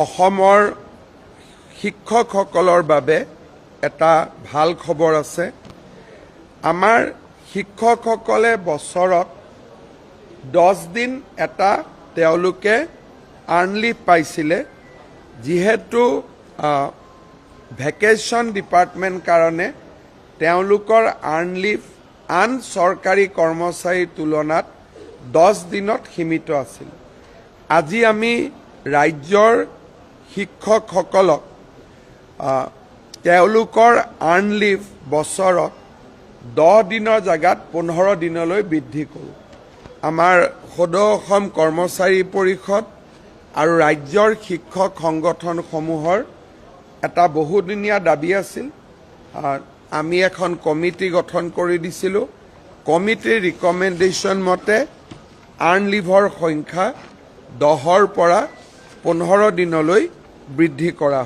অসমৰ শিক্ষকসকলৰ বাবে এটা ভাল খবৰ আছে। আমাৰ শিক্ষকসকলে বছৰত 10 দিন এটা তেওঁলোকে আৰ্ণ লিভ পাইছিলে, যিহেতু ভেকেশ্যন ডিপাৰ্টমেণ্ট কাৰণে তেওঁলোকৰ আৰ্ণ লিভ আন চৰকাৰী কৰ্মচাৰীৰ তুলনাত 10 দিনত সীমিত আছিল। আজি আমি ৰাজ্যৰ শিক্ষকসকলক তেওঁলোকৰ আৰ্ণ লিভ বছৰত 10 দিনৰ জাগাত 15 দিনলৈ বৃদ্ধি কৰোঁ। আমাৰ সদৌ অসম কৰ্মচাৰী পৰিষদ আৰু ৰাজ্যৰ শিক্ষক সংগঠনসমূহৰ এটা বহুদিনীয়া দাবী আছিল। আমি এখন কমিটি গঠন কৰি দিছিলোঁ। কমিটিৰ ৰিকমেণ্ডেশ্যন মতে আৰ্ণ লিভৰ সংখ্যা 10ৰ পৰা 15 দিনলৈ বৃদ্ধি কৰা হয়।